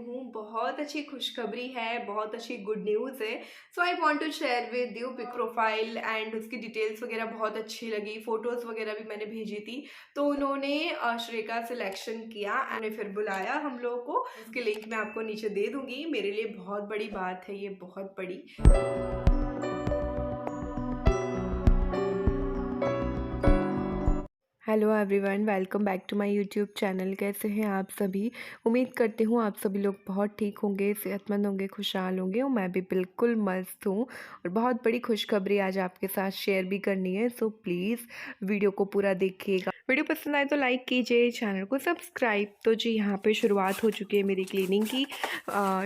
हूँ। बहुत अच्छी खुशखबरी है, बहुत अच्छी गुड न्यूज़ है। So I want to share with you pick profile and उसकी डिटेल्स वगैरह बहुत अच्छी लगी, फ़ोटोज़ वगैरह भी मैंने भेजी थी। तो उन्होंने श्रेया सिलेक्शन किया एंड फिर बुलाया हम लोगों को। उसकी लिंक मैं आपको नीचे दे दूँगी। मेरे लिए बहुत बड़ी बात है ये, बहुत बड़ी। Hello everyone, welcome back to my YouTube channel. कैसे हैं आप सभी? उम्मीद करती हूँ आप सभी लोग बहुत ठीक होंगे, सेहतमंद होंगे, खुशहाल होंगे और मैं भी बिल्कुल मस्त हूँ। और बहुत बड़ी खुशखबरी आज आपके साथ शेयर भी करनी है, सो प्लीज़ वीडियो को पूरा देखिएगा। वीडियो पसंद आए तो लाइक कीजिए, चैनल को सब्सक्राइब। तो जी यहाँ पे शुरुआत हो चुकी है मेरी क्लीनिंग की।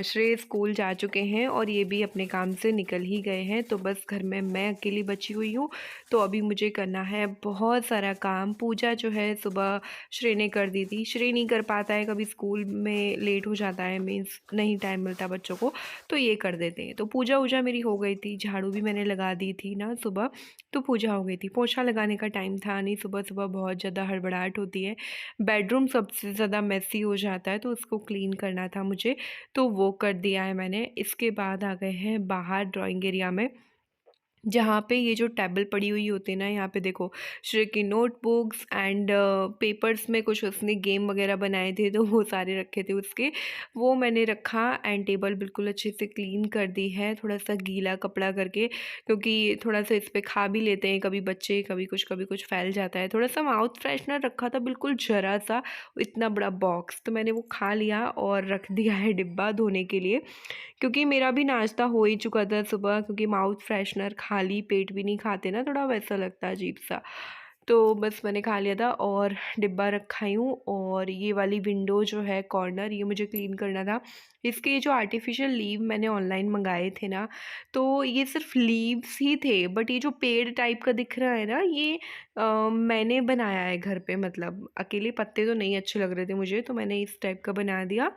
श्रेय स्कूल जा चुके हैं और ये भी अपने काम से निकल ही गए हैं, तो बस घर में मैं अकेली बची हुई हूँ। तो अभी मुझे करना है बहुत सारा काम। पूजा जो है सुबह श्रेय ने कर दी थी। श्रेय नहीं कर पाता है, कभी स्कूल में लेट हो जाता है, मीन्स नहीं टाइम मिलता बच्चों को, तो ये कर देते हैं। तो पूजा वूजा मेरी हो गई थी, झाड़ू भी मैंने लगा दी थी ना सुबह, तो पूजा हो गई थी। पोछा लगाने का टाइम था नहीं, सुबह सुबह बहुत ज़्यादा हड़बड़ाहट होती है। बेडरूम सबसे ज़्यादा मेसी हो जाता है, तो उसको क्लीन करना था मुझे, तो वो कर दिया है मैंने। इसके बाद आ गए हैं बाहर ड्राइंग एरिया में, जहाँ पे ये जो टेबल पड़ी हुई होती है ना, यहाँ पे देखो श्रेय की नोटबुक्स एंड पेपर्स में कुछ उसने गेम वगैरह बनाए थे, तो वो सारे रखे थे उसके, वो मैंने रखा। एंड टेबल बिल्कुल अच्छे से क्लीन कर दी है, थोड़ा सा गीला कपड़ा करके, क्योंकि थोड़ा सा इस पर खा भी लेते हैं कभी बच्चे, कभी कुछ फैल जाता है। थोड़ा सा माउथ फ्रेशनर रखा था, बिल्कुल जरा सा, इतना बड़ा बॉक्स, तो मैंने वो खा लिया और रख दिया है डिब्बा धोने के लिए, क्योंकि मेरा भी नाश्ता हो ही चुका था सुबह। क्योंकि माउथ फ्रेशनर खाली पेट भी नहीं खाते ना, थोड़ा वैसा लगता है अजीब सा, तो बस मैंने खा लिया था और डिब्बा रखा ही हूँ। और ये वाली विंडो जो है कॉर्नर, ये मुझे क्लीन करना था। इसके ये जो आर्टिफिशियल लीव मैंने ऑनलाइन मंगाए थे ना, तो ये सिर्फ लीव्स ही थे, बट ये जो पेड़ टाइप का दिख रहा है ना, ये मैंने बनाया है घर पे। मतलब अकेले पत्ते तो नहीं अच्छे लग रहे थे मुझे, तो मैंने इस टाइप का बना दिया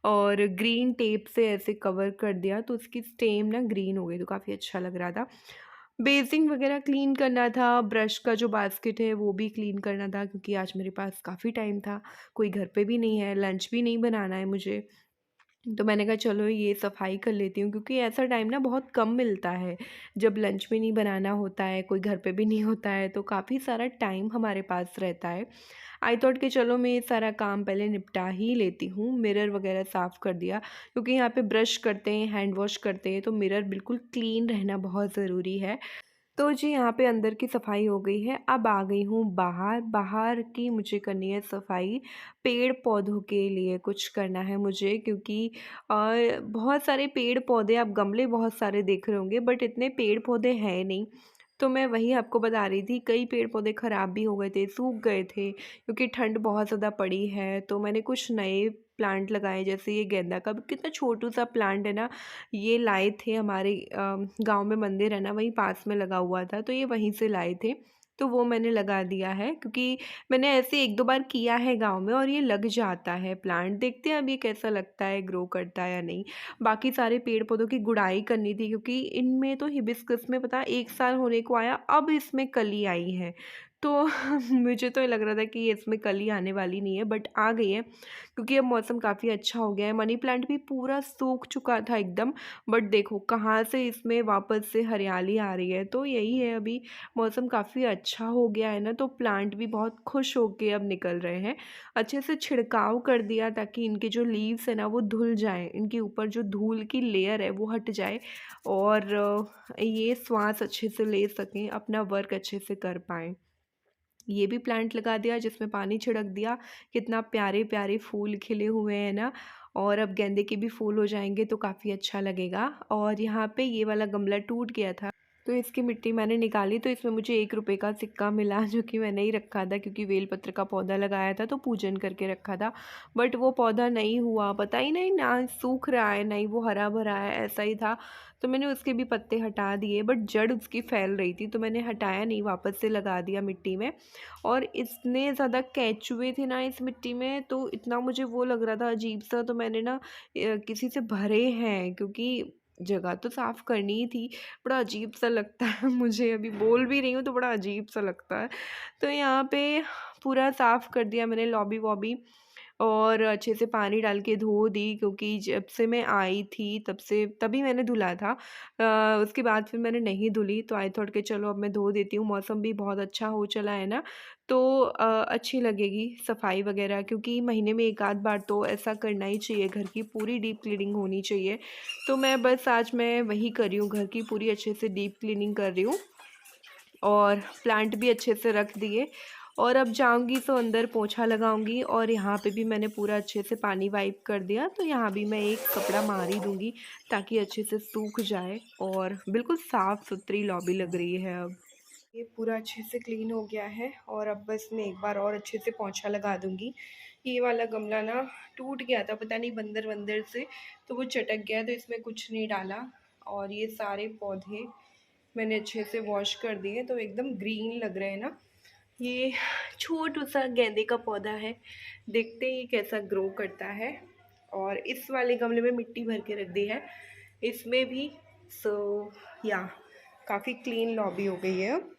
और ग्रीन टेप से ऐसे कवर कर दिया, तो उसकी स्टेम ना ग्रीन हो गई, तो काफ़ी अच्छा लग रहा था। बेसिंग वगैरह क्लीन करना था, ब्रश का जो बास्केट है वो भी क्लीन करना था, क्योंकि आज मेरे पास काफ़ी टाइम था, कोई घर पे भी नहीं है, लंच भी नहीं बनाना है मुझे। तो मैंने कहा चलो ये सफाई कर लेती हूँ, क्योंकि ऐसा टाइम ना बहुत कम मिलता है, जब लंच भी नहीं बनाना होता है, कोई घर पे भी नहीं होता है, तो काफ़ी सारा टाइम हमारे पास रहता है। आई थॉट कि चलो मैं ये सारा काम पहले निपटा ही लेती हूँ। मिरर वगैरह साफ़ कर दिया, क्योंकि यहाँ पे ब्रश करते हैं, हैंड वॉश करते हैं, तो मिरर बिल्कुल क्लीन रहना बहुत ज़रूरी है। तो जी यहाँ पे अंदर की सफाई हो गई है। अब आ गई हूँ बाहर। बाहर की मुझे करनी है सफाई, पेड़ पौधों के लिए कुछ करना है मुझे, क्योंकि बहुत सारे पेड़ पौधे, आप गमले बहुत सारे देख रहे होंगे, बट इतने पेड़ पौधे हैं नहीं। तो मैं वही आपको बता रही थी, कई पेड़ पौधे ख़राब भी हो गए थे, सूख गए थे, क्योंकि ठंड बहुत ज़्यादा पड़ी है। तो मैंने कुछ नए प्लांट लगाए, जैसे ये गेंदा का कितना छोटू सा प्लांट है ना, ये लाए थे हमारे गांव में मंदिर है ना, वहीं पास में लगा हुआ था, तो ये वहीं से लाए थे, तो वो मैंने लगा दिया है। क्योंकि मैंने ऐसे एक दो बार किया है गांव में और ये लग जाता है प्लांट। देखते हैं अब ये कैसा लगता है, ग्रो करता है या नहीं। बाकी सारे पेड़ पौधों की गुड़ाई करनी थी, क्योंकि इनमें तो हिबिस्कस में पता 1 साल होने को आया, अब इसमें कली आई है, तो मुझे तो ये लग रहा था कि ये इसमें कली आने वाली नहीं है, बट आ गई है, क्योंकि अब मौसम काफ़ी अच्छा हो गया है। मनी प्लांट भी पूरा सूख चुका था एकदम, बट देखो कहाँ से इसमें वापस से हरियाली आ रही है। तो यही है, अभी मौसम काफ़ी अच्छा हो गया है ना, तो प्लांट भी बहुत खुश होके अब निकल रहे हैं। अच्छे से छिड़काव कर दिया, ताकि इनके जो लीव्स है ना वो धुल जाएं, इनके ऊपर जो धूल की लेयर है वो हट जाए, और ये श्वास अच्छे से ले सकें, अपना वर्क अच्छे से कर पाएँ। ये भी प्लांट लगा दिया, जिसमें पानी छिड़क दिया, कितना प्यारे प्यारे फूल खिले हुए हैं ना। और अब गेंदे के भी फूल हो जाएंगे तो काफ़ी अच्छा लगेगा। और यहाँ पे ये वाला गमला टूट गया था, तो इसकी मिट्टी मैंने निकाली, तो इसमें मुझे 1 रुपये का सिक्का मिला, जो कि मैंने ही रखा था, क्योंकि बेलपत्र का पौधा लगाया था तो पूजन करके रखा था, बट वो पौधा नहीं हुआ, पता ही नहीं, ना सूख रहा है ना ही वो हरा भरा है, ऐसा ही था। तो मैंने उसके भी पत्ते हटा दिए, बट जड़ उसकी फैल रही थी, तो मैंने हटाया नहीं, वापस से लगा दिया मिट्टी में। और इतने ज़्यादा केंचुए थे ना इस मिट्टी में, तो इतना मुझे वो लग रहा था अजीब सा, तो मैंने ना किसी से भरे हैं, क्योंकि जगह तो साफ़ करनी ही थी। बड़ा अजीब सा लगता है मुझे, अभी बोल भी रही हूँ तो बड़ा अजीब सा लगता है। तो यहाँ पे पूरा साफ़ कर दिया मैंने, लॉबी वॉबी, और अच्छे से पानी डाल के धो दी, क्योंकि जब से मैं आई थी तब से तभी मैंने धुला था। उसके बाद फिर मैंने नहीं धुली, तो आई थॉट कि चलो अब मैं धो देती हूँ। मौसम भी बहुत अच्छा हो चला है ना, तो अच्छी लगेगी सफाई वगैरह, क्योंकि महीने में एक आध बार तो ऐसा करना ही चाहिए, घर की पूरी डीप क्लीनिंग होनी चाहिए। तो मैं बस आज मैं वही कर रही हूँ, घर की पूरी अच्छे से डीप क्लीनिंग कर रही हूँ। और प्लांट भी अच्छे से रख दिए, और अब जाऊंगी तो अंदर पोछा लगाऊंगी, और यहाँ पे भी मैंने पूरा अच्छे से पानी वाइप कर दिया, तो यहाँ भी मैं एक कपड़ा मार ही दूंगी ताकि अच्छे से सूख जाए। और बिल्कुल साफ़ सुथरी लॉबी लग रही है अब। ये पूरा अच्छे से क्लीन हो गया है, और अब बस मैं एक बार और अच्छे से पोंछा लगा दूंगी। ये वाला गमला ना टूट गया था, पता नहीं बंदर वंदर से, तो वो चटक गया, तो इसमें कुछ नहीं डाला। और ये सारे पौधे मैंने अच्छे से वॉश कर दिए, तो एकदम ग्रीन लग रहे हैं ना। ये छोटू सा गेंदे का पौधा है, देखते ही कैसा ग्रो करता है। और इस वाले गमले में मिट्टी भर के रख दी है, इसमें भी। सो या काफ़ी क्लीन लॉबी हो गई है अब।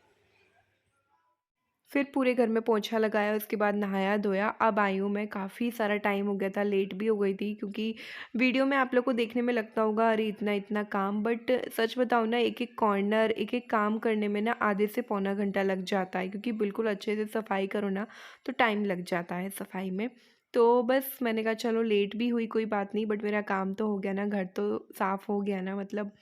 फिर पूरे घर में पोंछा लगाया, उसके बाद नहाया धोया, अब आई हूँ मैं। काफ़ी सारा टाइम हो गया था, लेट भी हो गई थी, क्योंकि वीडियो में आप लोग को देखने में लगता होगा अरे इतना इतना काम, बट सच बताऊँ ना, एक एक कॉर्नर एक एक काम करने में ना आधे से पौना घंटा लग जाता है, क्योंकि बिल्कुल अच्छे से सफाई करो ना तो टाइम लग जाता है सफाई में। तो बस मैंने कहा चलो लेट भी हुई कोई बात नहीं, बट मेरा काम तो हो गया ना, घर तो साफ़ हो गया ना मतलब।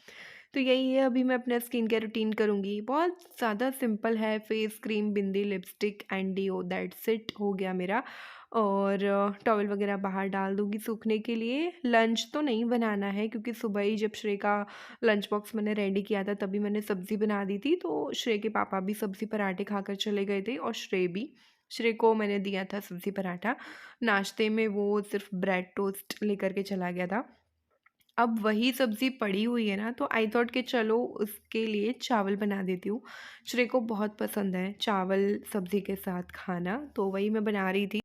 तो यही है, अभी मैं अपना स्किन केयर रूटीन करूँगी, बहुत ज़्यादा सिंपल है। Face cream, bindi, lipstick and deo, that's it हो गया मेरा। और टॉवल वगैरह बाहर डाल दूँगी सूखने के लिए। लंच तो नहीं बनाना है, क्योंकि सुबह ही जब श्रेय का लंच बॉक्स मैंने रेडी किया था तभी मैंने सब्ज़ी बना दी थी, तो श्रेय के पापा भी सब्ज़ी पराठे खाकर चले गए थे, और श्रेय भी। श्रेय को मैंने दिया था सब्ज़ी पराठा, नाश्ते में वो सिर्फ ब्रेड टोस्ट लेकर के चला गया था। अब वही सब्ज़ी पड़ी हुई है ना, तो आई थॉट कि चलो उसके लिए चावल बना देती हूँ। श्रेय को बहुत पसंद है चावल सब्ज़ी के साथ खाना, तो वही मैं बना रही थी।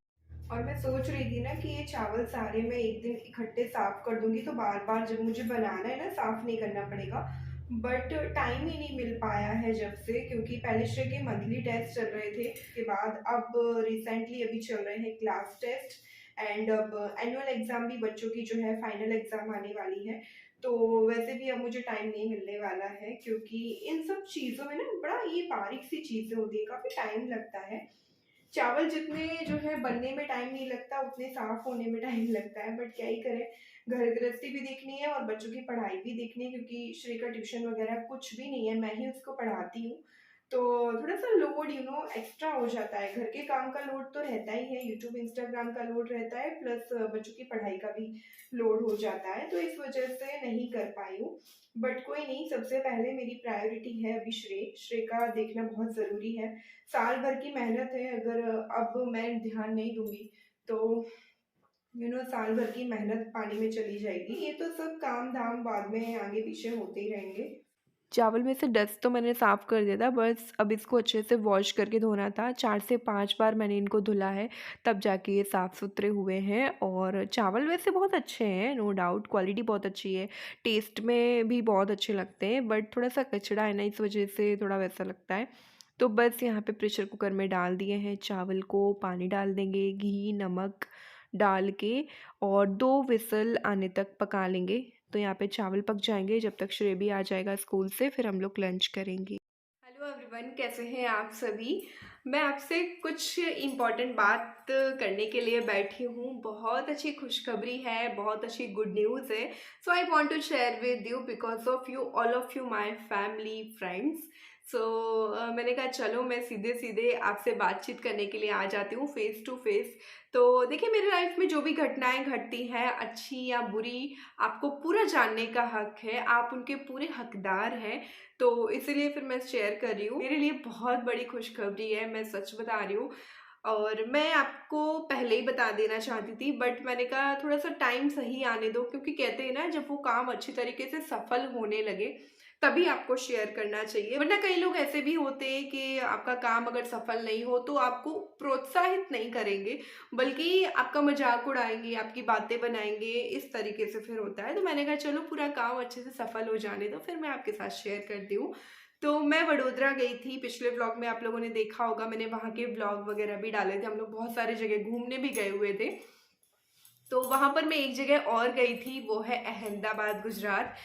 और मैं सोच रही थी ना कि ये चावल सारे मैं एक दिन इकट्ठे साफ़ कर दूंगी, तो बार बार जब मुझे बनाना है ना साफ़ नहीं करना पड़ेगा। बट टाइम ही नहीं मिल पाया है जब से, क्योंकि पहले श्रेय के मंथली टेस्ट चल रहे थे, उसके बाद अब रिसेंटली अभी चल रहे हैं क्लास टेस्ट, एंड अब एनुअल एग्ज़ाम भी बच्चों की जो है फाइनल एग्ज़ाम आने वाली है। तो वैसे भी अब मुझे टाइम नहीं मिलने वाला है, क्योंकि इन सब चीज़ों में ना बड़ा ये बारीक सी चीज़ें होती है, काफ़ी टाइम लगता है। चावल जितने जो है बनने में टाइम नहीं लगता, उतने साफ होने में टाइम लगता है, बट क्या ही करें, घर गृहस्थी भी देखनी है और बच्चों की पढ़ाई भी देखनी है, क्योंकि श्री का ट्यूशन वगैरह कुछ भी नहीं है, मैं ही उसको पढ़ाती हूँ। तो थोड़ा सा लोड एक्स्ट्रा हो जाता है। घर के काम का लोड तो रहता ही है, यूट्यूब इंस्टाग्राम का लोड रहता है, प्लस बच्चों की पढ़ाई का भी लोड हो जाता है, तो इस वजह से नहीं कर पाई हूँ। बट कोई नहीं, सबसे पहले मेरी प्रायोरिटी है अभी श्रेय। श्रेय का देखना बहुत ज़रूरी है, साल भर की मेहनत है, अगर अब मैं ध्यान नहीं दूंगी तो साल भर की मेहनत पानी में चली जाएगी। ये तो सब काम धाम बाद में आगे पीछे होते ही रहेंगे। चावल में से डस्ट तो मैंने साफ़ कर दिया था, बस अब इसको अच्छे से वॉश करके धोना था। 4 से 5 बार मैंने इनको धुला है, तब जाके ये साफ़ सुथरे हुए हैं। और चावल वैसे बहुत अच्छे हैं, नो डाउट, क्वालिटी बहुत अच्छी है, टेस्ट में भी बहुत अच्छे लगते हैं, बट थोड़ा सा कचड़ा है ना, इस वजह से थोड़ा वैसा लगता है। तो बस यहाँ पे प्रेशर कुकर में डाल दिए हैं चावल को, पानी डाल देंगे, घी नमक डाल के, और 2 विसल आने तक पका लेंगे। तो यहाँ पे चावल पक जाएंगे, जब तक श्रेय भी आ जाएगा स्कूल से, फिर हम लोग लंच करेंगे। हेलो एवरीवन, कैसे हैं आप सभी। मैं आपसे कुछ इम्पॉर्टेंट बात करने के लिए बैठी हूँ। बहुत अच्छी खुशखबरी है, बहुत अच्छी गुड न्यूज़ है। So I want to share with you because of you, all of you my family friends. So मैंने कहा चलो मैं सीधे सीधे आपसे बातचीत करने के लिए आ जाती हूँ, फेस टू फेस। तो देखिए, मेरी लाइफ में जो भी घटनाएं घटती हैं, अच्छी या बुरी, आपको पूरा जानने का हक है, आप उनके पूरे हकदार हैं। तो इसीलिए फिर मैं शेयर कर रही हूँ। मेरे लिए बहुत बड़ी खुशखबरी है, मैं सच बता रही हूँ। और मैं आपको पहले ही बता देना चाहती थी, बट मैंने कहा थोड़ा सा टाइम सही आने दो, क्योंकि कहते हैं ना, जब वो काम अच्छी तरीके से सफल होने लगे तभी आपको शेयर करना चाहिए। वरना कई लोग ऐसे भी होते हैं कि आपका काम अगर सफल नहीं हो तो आपको प्रोत्साहित नहीं करेंगे, बल्कि आपका मजाक उड़ाएंगे, आपकी बातें बनाएंगे, इस तरीके से फिर होता है। तो मैंने कहा चलो पूरा काम अच्छे से सफल हो जाने दो, फिर मैं आपके साथ शेयर करती हूँ। तो मैं वडोदरा गई थी, पिछले व्लॉग में आप लोगों ने देखा होगा, मैंने वहाँ के व्लॉग वगैरह भी डाले थे, हम लोग बहुत सारी जगह घूमने भी गए हुए थे। तो वहाँ पर मैं एक जगह और गई थी, वो है अहमदाबाद, गुजरात।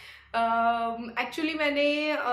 एक्चुअली मैंने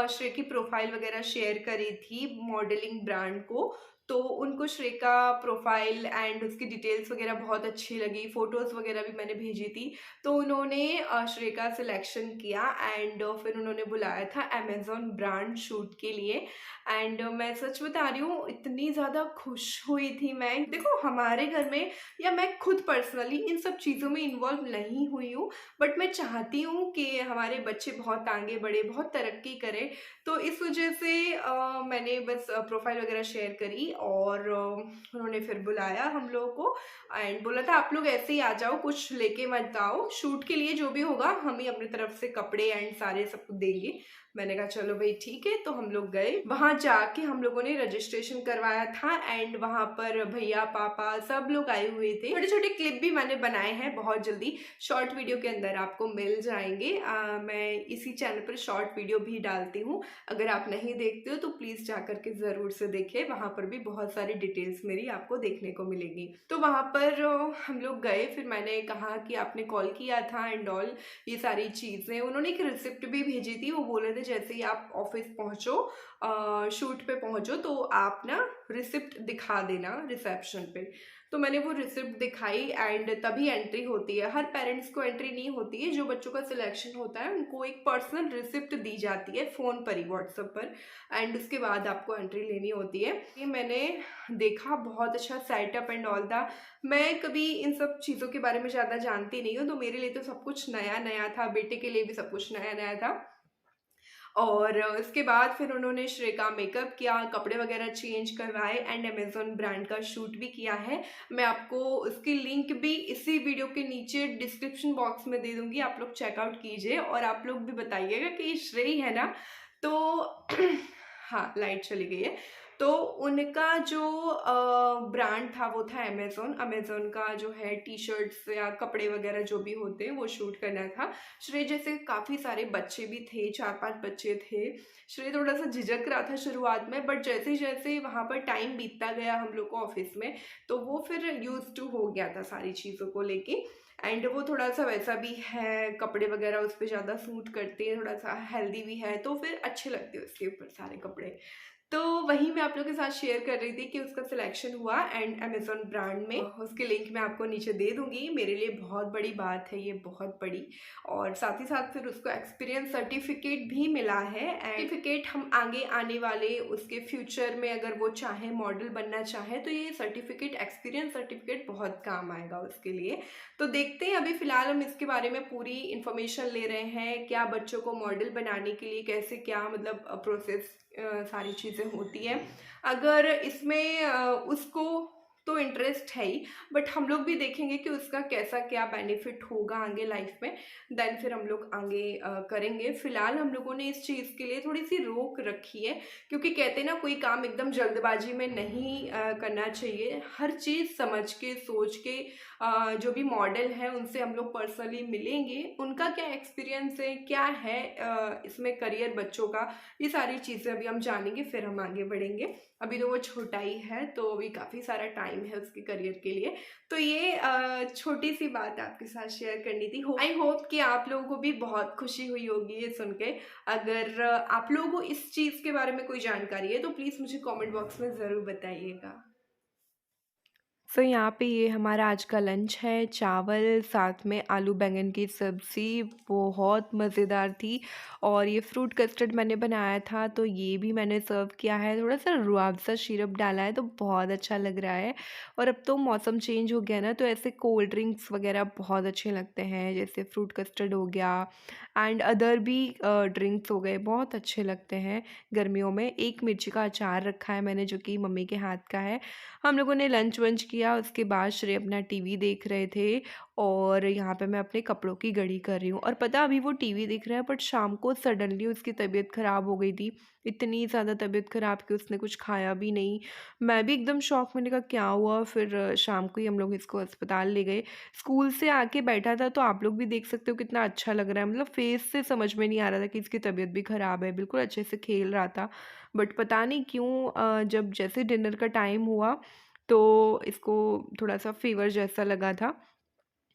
श्रेय की प्रोफाइल वगैरह शेयर करी थी मॉडलिंग ब्रांड को, तो उनको श्रेय का प्रोफाइल एंड उसकी डिटेल्स वगैरह बहुत अच्छी लगी, फ़ोटोज़ वगैरह भी मैंने भेजी थी। तो उन्होंने श्रेय का सिलेक्शन किया एंड फिर उन्होंने बुलाया था अमेज़न ब्रांड शूट के लिए। एंड मैं सच बता रही हूँ, इतनी ज़्यादा खुश हुई थी मैं। देखो, हमारे घर में या मैं खुद पर्सनली इन सब चीज़ों में इन्वॉल्व नहीं हुई हूँ, बट मैं चाहती हूँ कि हमारे बच्चे बहुत आगे बढ़े, बहुत तरक्की करें। तो इस वजह से मैंने बस प्रोफाइल वगैरह शेयर करी और उन्होंने फिर बुलाया हम लोगों को एंड बोला था आप लोग ऐसे ही आ जाओ, कुछ लेके मत आओ, शूट के लिए जो भी होगा हम ही अपनी तरफ से कपड़े एंड सारे सब कुछ देंगे। मैंने कहा चलो भाई ठीक है। तो हम लोग गए, वहां जाके हम लोगों ने रजिस्ट्रेशन करवाया था एंड वहां पर भैया पापा सब लोग आए हुए थे। छोटे छोटे क्लिप भी मैंने बनाए हैं, बहुत जल्दी शॉर्ट वीडियो के अंदर आपको मिल जाएंगे। मैं इसी चैनल पर शॉर्ट वीडियो भी डालती हूँ, अगर आप नहीं देखते हो तो प्लीज जा करके जरूर से देखें, वहां पर भी बहुत सारी डिटेल्स मेरी आपको देखने को मिलेगी। तो वहां पर हम लोग गए, फिर मैंने कहा कि आपने कॉल किया था एंड ऑल, ये सारी चीजें। उन्होंने एक रिसिप्ट भी भेजी थी, वो बोल रहे थे जैसे ही आप ऑफिस पहुंचो, शूट पे पहुंचो तो आप ना रिसिप्ट दिखा देना रिसेप्शन पे। तो मैंने वो रिसिप्ट दिखाई एंड तभी एंट्री होती है। हर पेरेंट्स को एंट्री नहीं होती है, जो बच्चों का सिलेक्शन होता है उनको एक पर्सनल रिसिप्ट दी जाती है फ़ोन पर ही, व्हाट्सएप पर, एंड उसके बाद आपको एंट्री लेनी होती है। ये मैंने देखा, बहुत अच्छा सेटअप एंड ऑल था। मैं कभी इन सब चीज़ों के बारे में ज़्यादा जानती नहीं हूँ, तो मेरे लिए तो सब कुछ नया नया था, बेटे के लिए भी सब कुछ नया नया था। और उसके बाद फिर उन्होंने श्रेय का मेकअप किया, कपड़े वगैरह चेंज करवाए एंड अमेजोन ब्रांड का शूट भी किया है। मैं आपको उसकी लिंक भी इसी वीडियो के नीचे डिस्क्रिप्शन बॉक्स में दे दूंगी, आप लोग चेकआउट कीजिए और आप लोग भी बताइएगा कि ये श्रेय है ना। तो हाँ, लाइट चली गई है। तो उनका जो ब्रांड था वो था अमेजोन। अमेजोन का जो है टी शर्ट्स या कपड़े वगैरह जो भी होते हैं वो शूट करना था। श्रेय जैसे काफ़ी सारे बच्चे भी थे, 4-5 बच्चे थे। श्रेय थोड़ा सा झिझक रहा था शुरुआत में, बट जैसे जैसे वहाँ पर टाइम बीतता गया हम लोग को ऑफिस में, तो वो फिर यूज टू हो गया था सारी चीज़ों को लेके। एंड वो थोड़ा सा वैसा भी है, कपड़े वगैरह उस पर ज़्यादा सूट करते हैं, थोड़ा सा हेल्दी भी है, तो फिर अच्छे लगते हैं उसके ऊपर सारे कपड़े। तो वही मैं आप लोगों के साथ शेयर कर रही थी कि उसका सिलेक्शन हुआ एंड अमेजोन ब्रांड में। उसकी लिंक मैं आपको नीचे दे दूंगी। मेरे लिए बहुत बड़ी बात है ये, बहुत बड़ी। और साथ ही साथ फिर उसको एक्सपीरियंस सर्टिफिकेट भी मिला है। सर्टिफिकेट हम आगे आने वाले उसके फ्यूचर में अगर वो चाहे मॉडल बनना चाहे तो ये सर्टिफिकेट, एक्सपीरियंस सर्टिफिकेट बहुत काम आएगा उसके लिए। तो देखते हैं, अभी फिलहाल हम इसके बारे में पूरी इन्फॉर्मेशन ले रहे हैं, क्या बच्चों को मॉडल बनाने के लिए कैसे क्या मतलब प्रोसेस सारी चीज़ें होती हैं। अगर इसमें उसको तो इंटरेस्ट है ही, बट हम लोग भी देखेंगे कि उसका कैसा क्या बेनिफिट होगा आगे लाइफ में, देन फिर हम लोग आगे करेंगे। फिलहाल हम लोगों ने इस चीज़ के लिए थोड़ी सी रोक रखी है, क्योंकि कहते हैं ना, कोई काम एकदम जल्दबाजी में नहीं करना चाहिए। हर चीज़ समझ के सोच के जो भी मॉडल है उनसे हम लोग पर्सनली मिलेंगे, उनका क्या एक्सपीरियंस है, क्या है इसमें करियर बच्चों का, ये सारी चीज़ें अभी हम जानेंगे, फिर हम आगे बढ़ेंगे। अभी तो वो छोटा ही है, तो अभी काफ़ी सारा टाइम है उसके करियर के लिए। तो ये छोटी सी बात आपके साथ शेयर करनी थी। आई होप कि आप लोगों को भी बहुत खुशी हुई होगी ये सुन के। अगर आप लोगों को इस चीज़ के बारे में कोई जानकारी है तो प्लीज़ मुझे कमेंट बॉक्स में ज़रूर बताइएगा। सो यहाँ पे ये हमारा आज का लंच है, चावल साथ में आलू बैंगन की सब्ज़ी, बहुत मज़ेदार थी। और ये फ्रूट कस्टर्ड मैंने बनाया था, तो ये भी मैंने सर्व किया है। थोड़ा सा रूह अफ़ज़ा सिरप डाला है तो बहुत अच्छा लग रहा है। और अब तो मौसम चेंज हो गया ना, तो ऐसे कोल्ड ड्रिंक्स वगैरह बहुत अच्छे लगते हैं, जैसे फ्रूट कस्टर्ड हो गया एंड अदर भी ड्रिंक्स हो गए, बहुत अच्छे लगते हैं गर्मियों में। एक मिर्ची का अचार रखा है मैंने, जो कि मम्मी के हाथ का है। हम लोगों ने लंच वंच किया, उसके बाद श्रेय अपना टीवी देख रहे थे और यहाँ पे मैं अपने कपड़ों की घड़ी कर रही हूँ। और पता, अभी वो टीवी देख रहा है बट शाम को सडनली उसकी तबीयत ख़राब हो गई थी। इतनी ज़्यादा तबीयत ख़राब कि उसने कुछ खाया भी नहीं। मैं भी एकदम शॉक, मैंने कहा क्या हुआ। फिर शाम को ही हम लोग इसको अस्पताल ले गए। स्कूल से आके बैठा था, तो आप लोग भी देख सकते हो कितना अच्छा लग रहा है, मतलब फेस से समझ में नहीं आ रहा था कि इसकी तबीयत भी ख़राब है। बिल्कुल अच्छे से खेल रहा था, बट पता नहीं क्यों जब जैसे डिनर का टाइम हुआ तो इसको थोड़ा सा फीवर जैसा लगा था।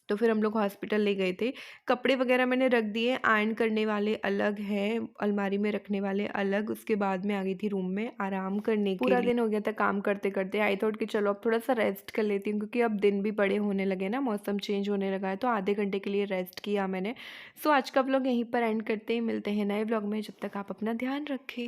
तो फिर हम लोग हॉस्पिटल ले गए थे। कपड़े वगैरह मैंने रख दिए, आयरन करने वाले अलग हैं, अलमारी में रखने वाले अलग। उसके बाद मैं आ गई थी रूम में आराम करने के पूरा लिए। दिन हो गया था काम करते-करते। आई थॉट कि चलो अब थोड़ा-सा रेस्ट कर लेती हूँ, क्योंकि अब दिन भी बड़े होने लगे ना, मौसम चेंज होने लगा है, तो आधे घंटे के लिए रेस्ट किया मैंने। सो आज का व्लॉग यहीं पर एंड करते हैं, मिलते हैं नए व्लॉग में। जब तक आप अपना ध्यान रखें।